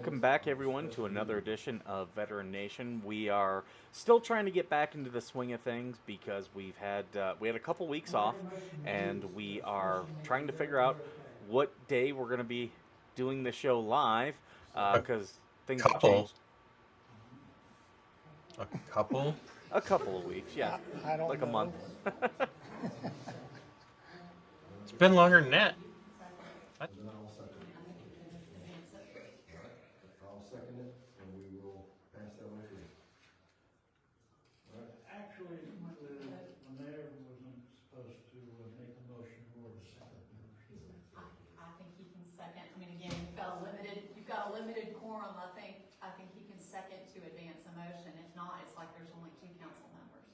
Welcome back, everyone, to another edition of Veteran Nation. We are still trying to get back into the swing of things because we had a couple weeks off, and we are trying to figure out what day we're going to be doing the show live because things have changed. A couple? A couple of weeks, yeah, I don't like know. a month. It's been longer than that. And then I'll second it. I'll second it, and we will pass that on through. All right. Actually, the mayor wasn't supposed to make a motion or a second. I think he can second. I mean, again, you've got a limited quorum. I think he can second to advance a motion. If not, it's like there's only 2 council members.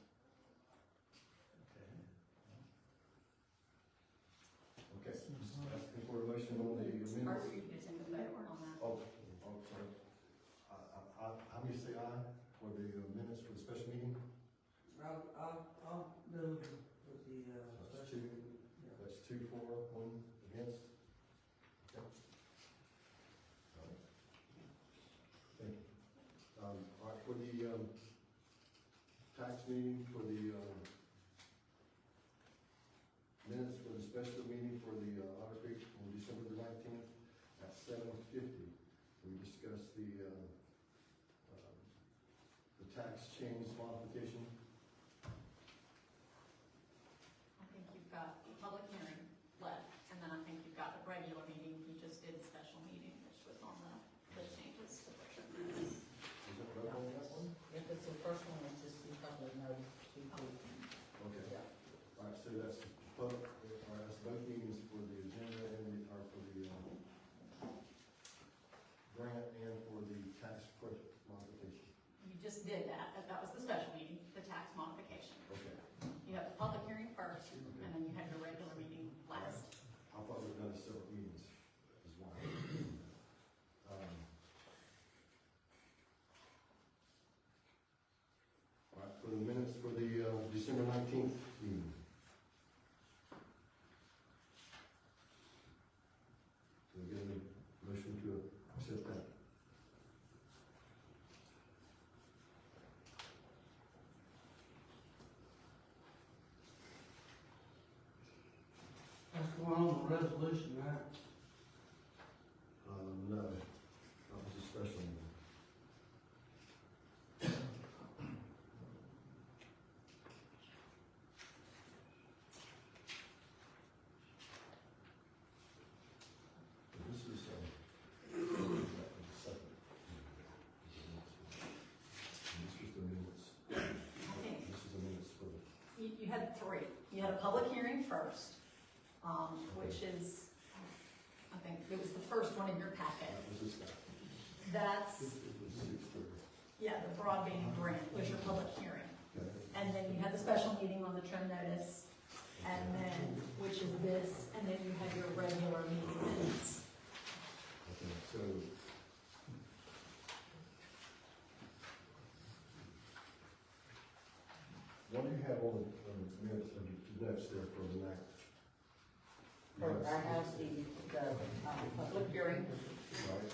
Okay, asking for a motion on the minutes. Or you can take a vote on that. Oh, sorry. How many say aye for the minutes for the special meeting? I'll move with the, That's two. That's 2 for, 1 against. Okay. All right. Thank you. All right, for the, tax meeting, for the, minutes for the special meeting for the, Otter Creek on December the 19th at 7:50. We discussed the tax change modification. I think you've got the public hearing left, and then I think you've got the regular meeting. You just did a special meeting, which was on the changes to the minutes. Is that right on that one? if it's the first one, it's just the public notice to do. Okay. All right, so that's both, all right, that's both meetings for the agenda and the, or for the, grant and for the tax credit modification. You just did that. That was the special meeting, the tax modification. Okay. You have the public hearing first, and then you have your regular meeting last. I thought we'd done separate meetings as well. All right, for the minutes for the, December 19th meeting. So we get a motion to accept that. That's the one on the resolution, right? No, that was a special meeting. This is, second. This was the minutes. I think This is the minutes for the. you had 3. You had a public hearing first, which is, I think it was the first one in your packet. That was this guy. That's, It was 6:30. yeah, the broadband grant was your public hearing. Okay. And then you had the special meeting on the trim notice, and then, which is this, and then you had your regular meeting minutes. Okay, so. What do you have on the minutes of the notes there for the night? I have the public hearing, Right,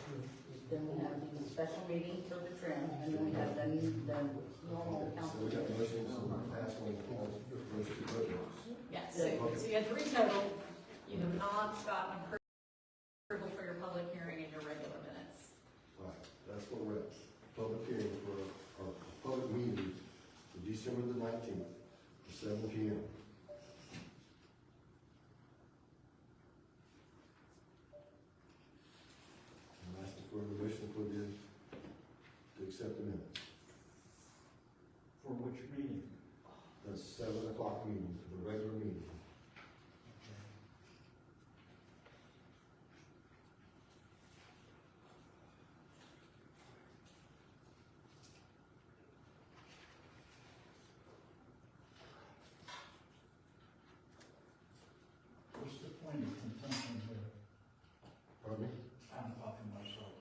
then we have the special meeting for the trim, and then we have the normal okay, so council. we got motions on the past one, those 2 votes. Yeah, so you had 3 total. You have not gotten approval for your public hearing and your regular minutes. Right, that's what we're at, public hearing for our public meeting for December the 19th, at 7 p.m. I'm asking for a motion for the, to accept the minutes. For which meeting? That's 7 o'clock meeting, for the regular meeting. What's the point of contention here? Pardon me? I'm talking myself.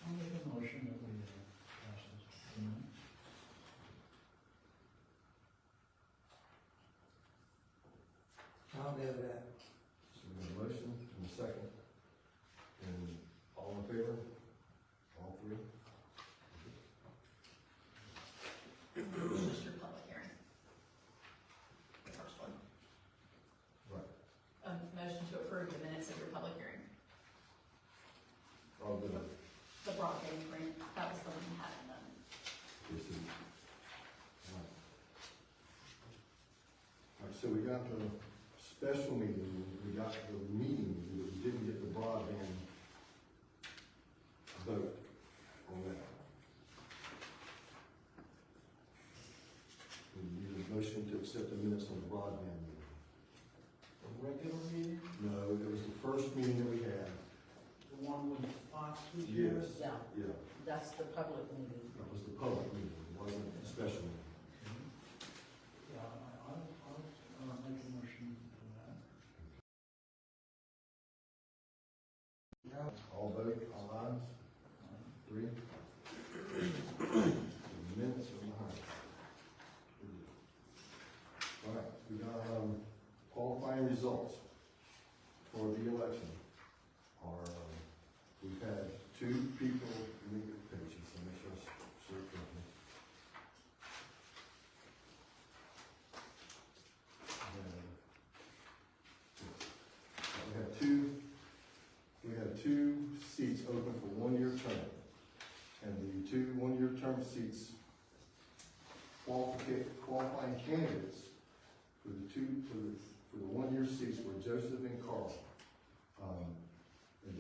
I'll make a motion that we pass this. agreement, that was the one you hadn't done. Yes, sir. All right, so we got the special meeting, we got the meeting, but we didn't get the broadband vote on that. We need a motion to accept the minutes on the broadband meeting. The regular meeting, No, it was the first meeting that we had. the one with Fox was here? Yes. Yeah, Yeah, that's the public meeting. that was the public meeting, it wasn't the special meeting. Yeah, I'll make a motion for that. All vote, all ayes? 3. The minutes are behind. All right, we got, qualifying results for the election are, we've had 2 people, let me get the pages, so make sure I show it correctly. We had two seats open for 1-year term. And the 2 1-year term seats, qualifying candidates for the 1-year seats were Joseph and Carl. And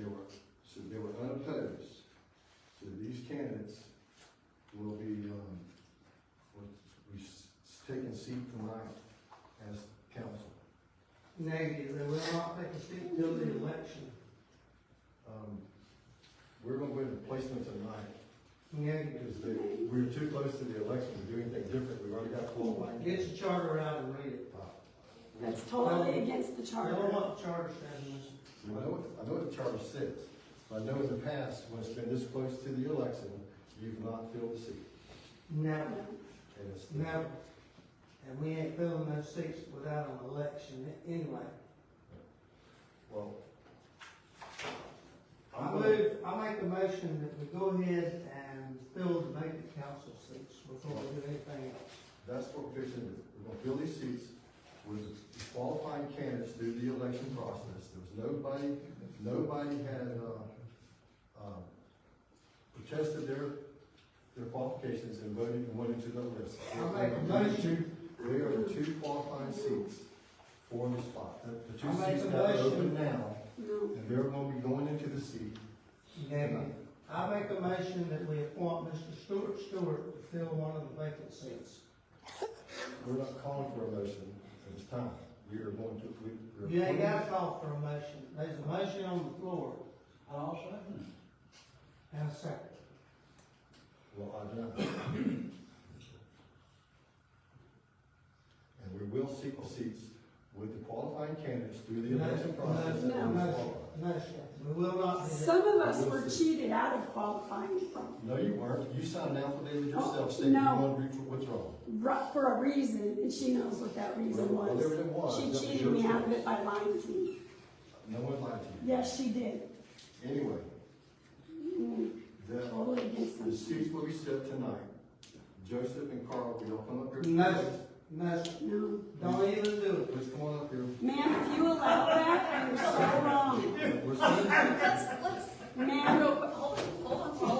they were unopposed. So these candidates will be taking seat tonight as council. Negative, they will not take a seat till the election. We're gonna go ahead and place them tonight, Negative. because we're too close to the election to do anything different, we've already got qualifying. Get your charter out and read it. That's totally against the Tell them charter. what the charter says, Mr. I know what the charter says, but I know in the past, when it's been this close to the election, you've not filled the seat. Never, And it's never. And we ain't filling those seats without an election anyway. Well, I make a motion that we go ahead and fill the vacant council seats before we do anything else. that's what we're fixing to do. We're gonna fill these seats with qualifying candidates through the election process. There was nobody had, protested their qualifications and voted and went into the list. I make a motion. There are 2 qualifying seats for the spot. The 2 I make seats a that are motion. open now, No. and they're gonna be going into the seat. Negative. I make a motion that we appoint Mr. Stewart to fill one of the vacant seats. We're not calling for a motion at this time. We are going to, we're. You ain't got to call for a motion. There's a motion on the floor. I'll second it. And a second. Well, I don't. And we will seek the seats with the qualifying candidates through the election process. No, sir. We will not do that. Some of us were cheated out of qualifying No, you weren't. You signed an affidavit yourself saying you no. want to withdraw. for a reason, and she knows what that reason Well, was. whatever it was, that was She cheated your me out of choice. it by lying to me. No one lied to you. Yes, she did. Anyway, Mm, Totally against the them. seats will be set tonight. Joseph and Carl, will y'all come up here? No, no, No. don't even do it. Please come on up here. Ma'am, if you allow that, you're so wrong. We're seeing, Let's, Ma'am, real quick, hold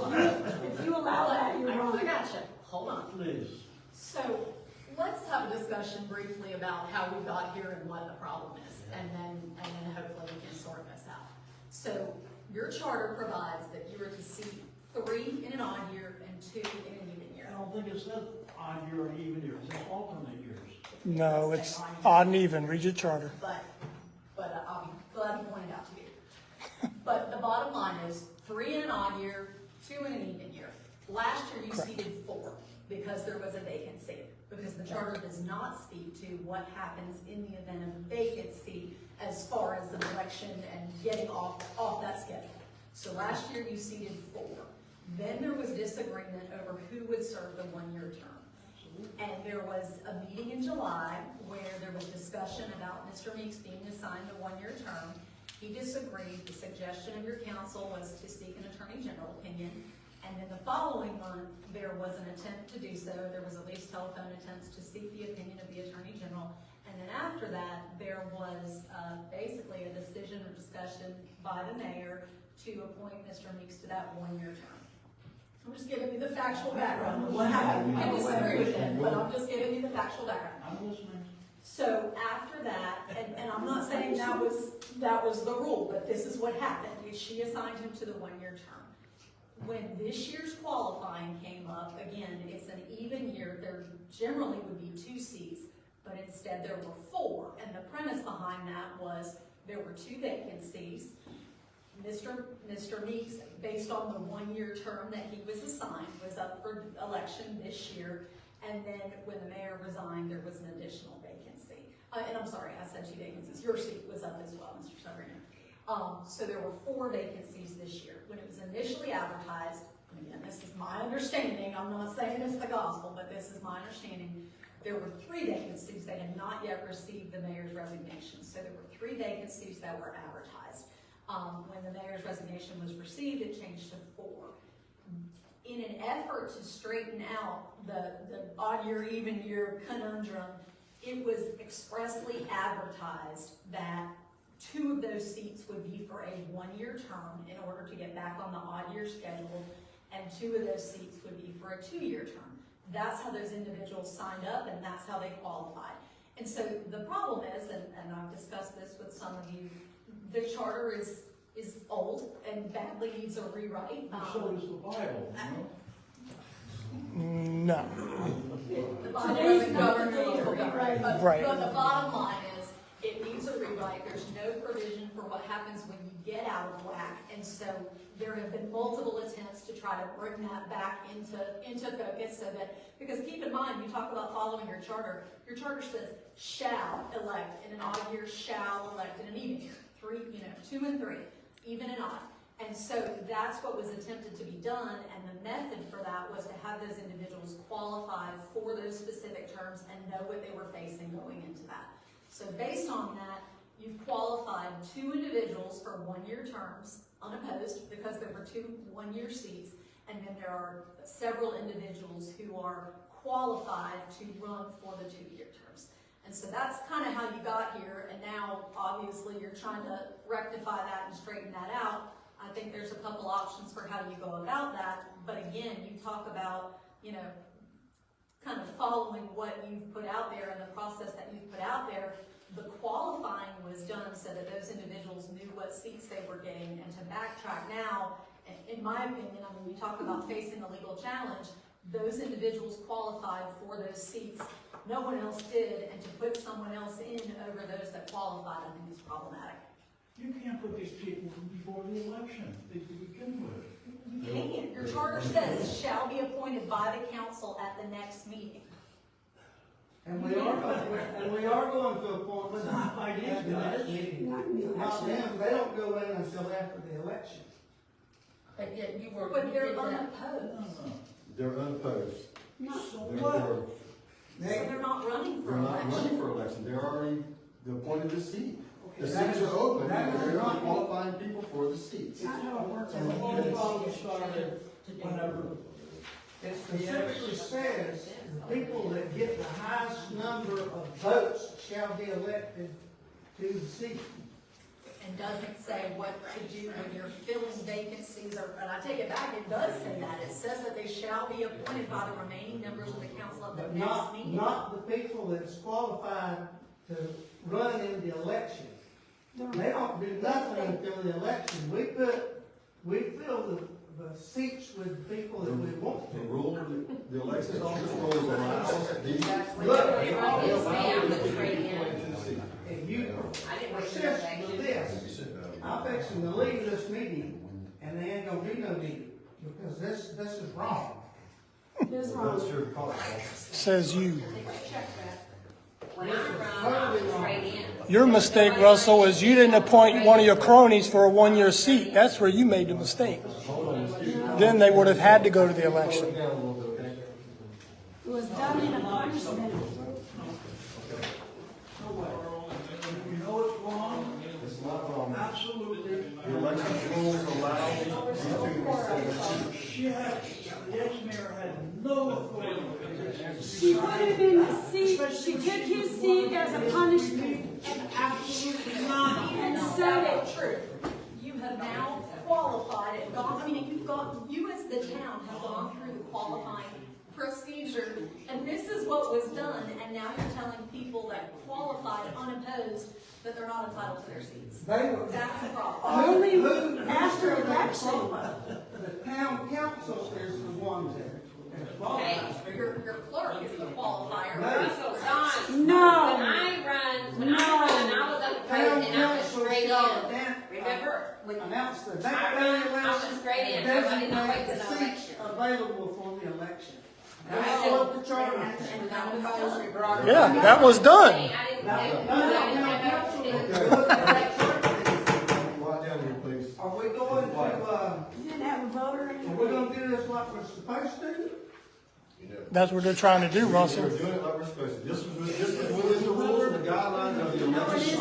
on. if you allow that, you're wrong. I gotcha, hold on. Please. So, let's have a discussion briefly about how we got here and what the problem is, and then hopefully we can sort this out. So, your charter provides that you are to seat 3 in an odd year and 2 in an even year. I don't think it says odd year or even year, it says alternate years. No, it's odd and even. Read your charter. But I'll be glad to point it out to you. But the bottom line is 3 in an odd year, 2 in an even year. Last year you Correct. seated 4 because there was a vacancy. Because the charter does not speak to what happens in the event of a vacancy as far as an election and getting off that schedule. So last year you seated 4. Then there was disagreement over who would serve the 1-year term. And there was a meeting in July where there was discussion about Mr. Meeks being assigned a 1-year term. He disagreed. The suggestion of your council was to seek an attorney general opinion. And then the following month, there was an attempt to do so. There was at least telephone attempts to seek the opinion of the attorney general. And then after that, there was basically a decision or discussion by the mayor to appoint Mr. Meeks to that 1-year term. factual background of what happened. I disagree with it, but I'm just giving you the factual background. I'm listening. So after that, and I'm not saying that was the rule, but this is what happened, is she assigned him to the 1-year term. When this year's qualifying came up, again, it's an even year, there generally would be 2 seats, but instead there were 4. And the premise behind that was there were 2 vacancies. Mr. Meeks, based on the 1-year term that he was assigned, was up for election this year. And then when the mayor resigned, there was an additional vacancy. And I'm sorry, I said 2 vacancies. Your seat was up as well, Mr. Sovereign. So there were 4 vacancies this year. When it was initially advertised, and again, this is my understanding, I'm not saying it's the gospel, but this is my understanding, there were 3 vacancies. They had not yet received the mayor's resignation. So there were 3 vacancies that were advertised. When the mayor's resignation was received, it changed to 4. In an effort to straighten out the odd year, even year conundrum, it was expressly advertised that 2 of those seats would be for a 1-year term in order to get back on the odd year schedule, and 2 of those seats would be for a 2-year term. That's how those individuals signed up, and that's how they qualified. And so the problem is, and I've discussed this with some of you, the charter is old and badly needs a rewrite. So is the Bible, you know? No. The Bible Today's doesn't not govern the day to local rewrite government, it. but Right. the bottom line is, it needs a rewrite. There's no provision for what happens when you get out of whack, and so there have been multiple attempts to try to bring that back into focus, so that, because keep in mind, you talk about following your charter says shall elect in an odd year, shall elect in an even year. 2 and 3, even and odd. And so that's what was attempted to be done, and the method for that was to have those individuals qualify for those specific terms and know what they were facing going into that. So based on that, you've qualified 2 individuals for 1-year terms, unopposed, because there were 2 1-year seats, and then there are several individuals who are qualified to run for the 2-year terms. And so that's kind of how you got here, and now obviously you're trying to rectify that and straighten that out. I think there's a couple options for how you go about that, but again, you talk about, kind of following what you've put out there and the process that you've put out there. The qualifying was done so that those individuals knew what seats they were getting, and to backtrack now, in my opinion, you talk about facing a legal challenge, those individuals qualified for those seats. No one else did, and to put someone else in over those that qualified, I think is problematic. You can't put these people before the election to begin with. You can't. Your charter says shall be appointed by the council at the next meeting. And we are going to appoint them Not these at the next guys. meeting. Not in the Not election. them, they don't go in until after the election. But yet you were. But they're you did that. unopposed. They're unopposed. Not, So Therefore, So they're not running for they're not running election. for election. They're already appointed the seat. The Okay, seats are open, that and is they're not not- qualifying people for the seats. not how it works. And the whole problem started whenever It specifically says the people that get the highest number of votes shall be elected to the seat. And doesn't say what to do when you're filling vacancies, and I take it back, it does say that. It says that they shall be appointed by the remaining members of the council at But the next meeting. not the people that's qualified to run in the election. They don't do nothing until the election. We fill the seats with people that we want The to. rule, the election office rules allows these. Look, Yes, ma'am, the trade-in. If you I didn't persist recognize with you. this, I'm fixing to leave this meeting, and there ain't gonna be no meeting, because this is wrong. This That's wrong. your call. Says you. When I run, I'll trade in. Your mistake, Russell, is you didn't appoint one of your cronies for a 1-year seat. That's where you made the mistake. Hold on, excuse me. Then they would have had to go to the election. Slow it down a little bit, okay? It was done in a punishment. you know it's wrong, It's not wrong. absolutely. The election rules allow you to The ex-mayor had no authority. She put him in the seat, she took his seat as a punishment Absolutely not. and That's said not it. true. You have now qualified and gone, I mean, you as the town have gone through the qualifying procedure, and this is what was done, and now you're telling people that qualified unopposed that they're not entitled to their seats. That's the problem. Only after election. The town council is the one that qualifies. Hey, your clerk is the qualifier. So Don, No. when I was up president, and I was straight in. Remember? When Announced the I date run, of the I was election, straight in, so I didn't know wait designate till the the seats election. available for the election. I That's didn't- what the charter says. And that was supposed to be brought up. Yeah, that was done. I didn't, No, I no, didn't no, know. Quiet down here, please. Are we going to, You didn't have a voter in are we gonna do this like we're supposed to? That's what they're trying to do, Russell. We're doing it like we're supposed to. This is within the rules and the guidelines of the election.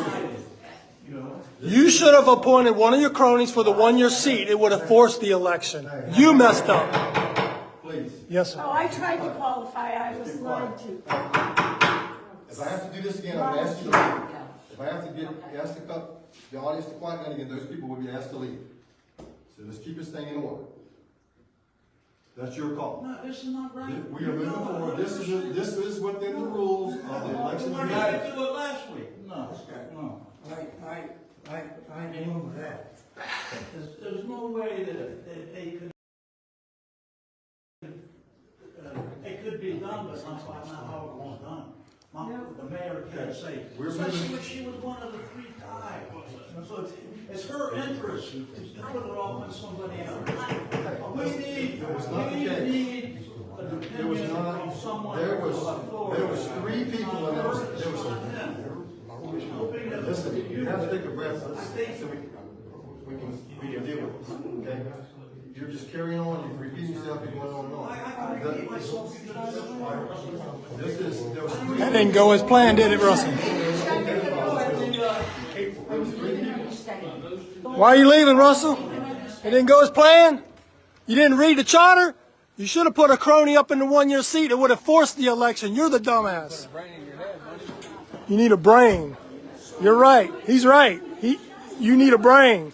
You should have appointed one of your cronies for the 1-year seat. It would have forced the election. You messed up. Please, Yes, sir. Oh, I tried to qualify, I was lied to. if I have to do this again, I'm gonna ask you to leave. If I have to ask the audience to quiet down again, those people will be asked to leave. So let's keep this thing in order. That's your call. No, this is not right. We are moving forward. This is within the rules of the election. We tried to do it last week. No, no. I ain't with that. There's no way that they could, it could be done, but not how it was done. The mayor can't say, We're especially moving- when she was one of the 3 guys. So it's her interest to put it off on somebody else. We need It was not the case. an There was opinion not, from someone. there with was authority. 3 people and there was listen, you have to take a breath so we can deal with this, okay? You're just carrying on, you're repeating yourself, you're going on and on. I can repeat myself. There was 3 That didn't go as planned, did it, Russell? Why are you leaving, Russell? It didn't go as planned? You didn't read the charter? You should have put a crony up in the 1-year seat. It would have forced the election. You're the dumbass. You need a brain. You're right. He's right. You need a brain.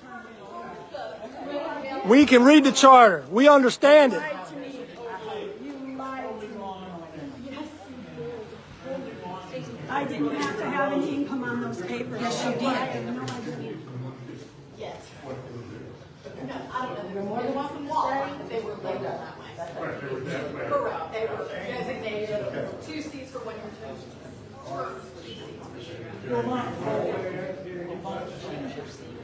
We can read the charter. We understand it. You lied to me. You lied to me. Yes, you did. I didn't have to have an income on those papers. Yes, you did. No, I didn't. Yes. No, I don't know, they're more than welcome to qualify, but they were labeled that way. Correct, they were designated 2 seats for 1-year terms, or 3 seats. You're not forward, you're not saying.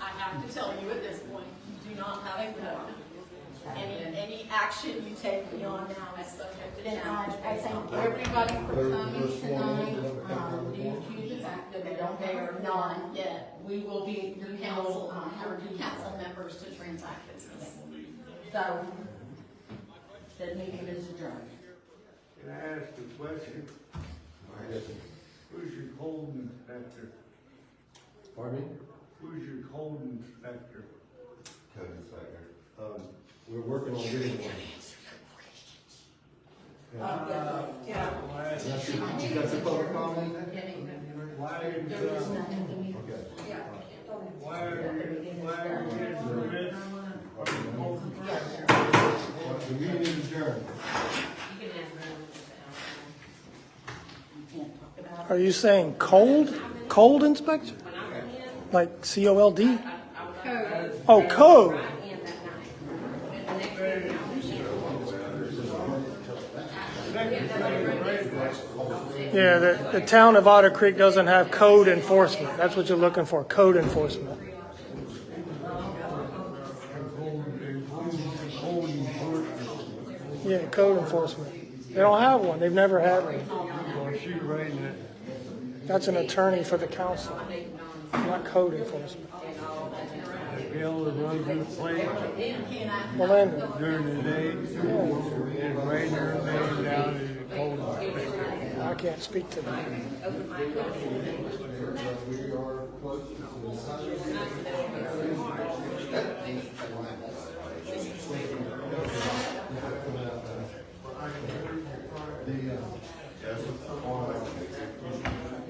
I have to tell you at this point, you do not have a quorum. Any action you take beyond now is subject to Then challenge. I thank everybody for coming tonight, due to the fact that they don't They are have not yet we will be, your we council, will, your have council members to transact business. So, the meeting is adjourned. Can I ask a question? Who's your code inspector? Pardon me? Who's your code inspector? Code inspector. We're working on getting one. Yeah. That's a public comment? Why are you, There is nothing to be. Okay. why are you getting permits? The meeting is adjourned. You can ask them. You can't talk about Are you saying cold? Cold inspection? Like COLD? Oh, code. In that night. And the next day, Secretary of Labor Yeah, the town of Otter Creek doesn't have code enforcement. That's what you're looking for, code enforcement. Yeah, code enforcement. They don't have one. They've never had one. That's an attorney for the council, not code enforcement. Be able to run through the place Melinda. during the day, and rain or rain down in the cold. I can't speak to that. We are close to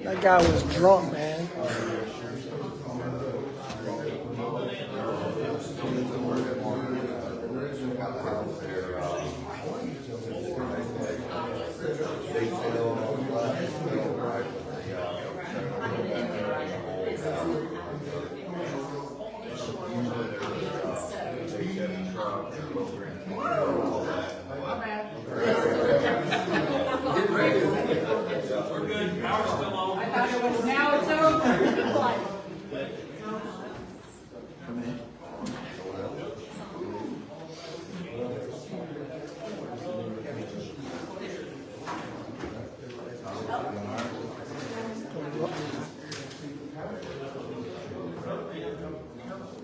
That guy was drunk, man. Now it's over.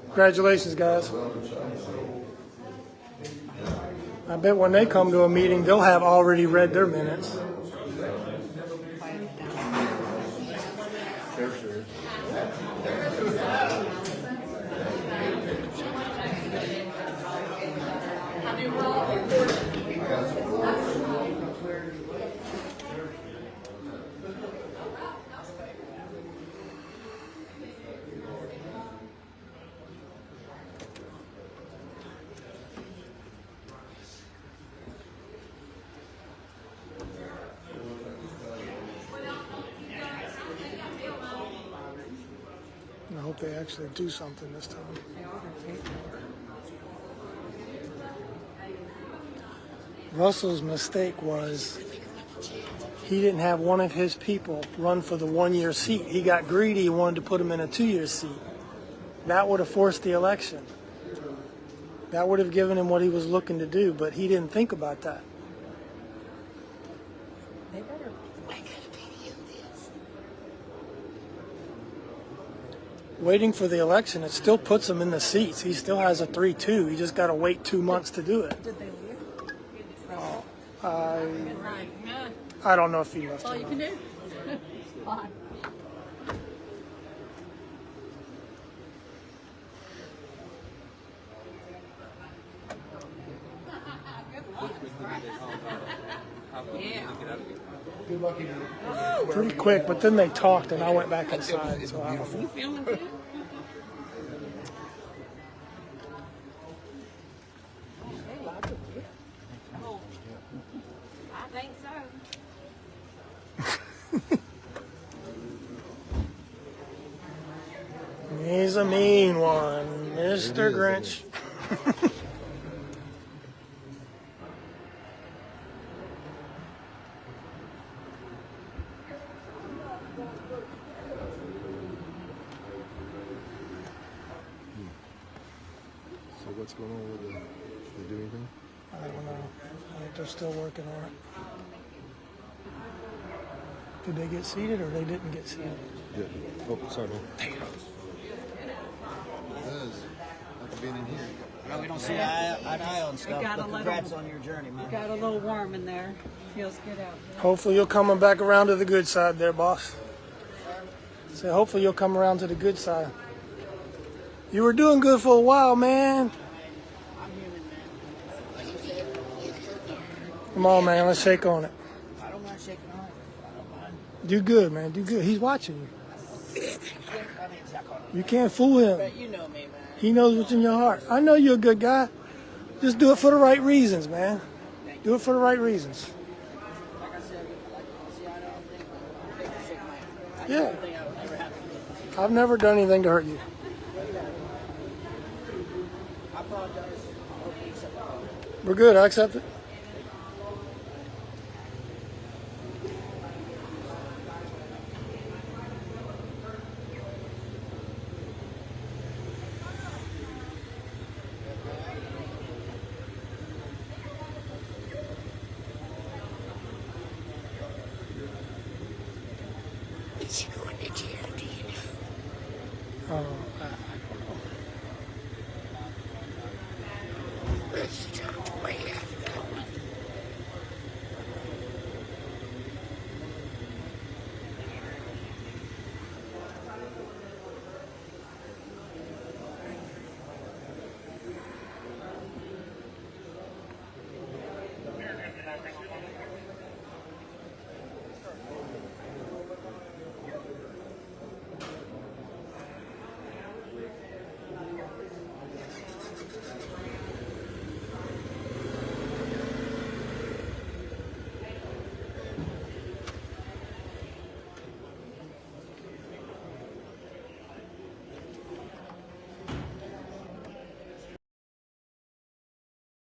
Congratulations, guys. I bet when they come to a meeting, they'll have already read their minutes. I hope they actually do something this time. Russell's mistake was he didn't have one of his people run for the 1-year seat. He got greedy, he wanted to put him in a 2-year seat. That would have forced the election. That would have given him what he was looking to do, but he didn't think about that. Waiting for the election, it still puts him in the seats. He still has a 3-2. He just got to wait 2 months to do it. Did they leave? I don't know if he left. All you can do. Fine. Pretty quick, but then they talked and I went back inside. So I don't know. Feeling good? I think so. He's a mean one, Mr. Grinch. So what's going on with the, they do anything? I don't know. I think they're still working on it. Did they get seated or they didn't get seated? Yeah. Oh, sorry, man. It does. After being in here. Well, we don't see eye to eye on stuff, got a but little- congrats on your journey, man. Got a little warm in there. Feels good out there. Hopefully you'll come back around to the good side there, boss. Say, hopefully you'll come around to the good side. You were doing good for a while, man. Come on, man. Let's shake on it. I don't mind shaking on it. I don't mind. Do good, man. Do good. He's watching you. I mean, exactly. You can't fool him. But you know me, man. He knows what's in your heart. I know you're a good guy. Just do it for the right reasons, man. Do it for the right reasons. Like I said, see, I don't think you shake my hand. I Yeah. don't think I would ever happen. I've never done anything to hurt you. I apologize. I hope you accept that. We're good. I accept it. Uh,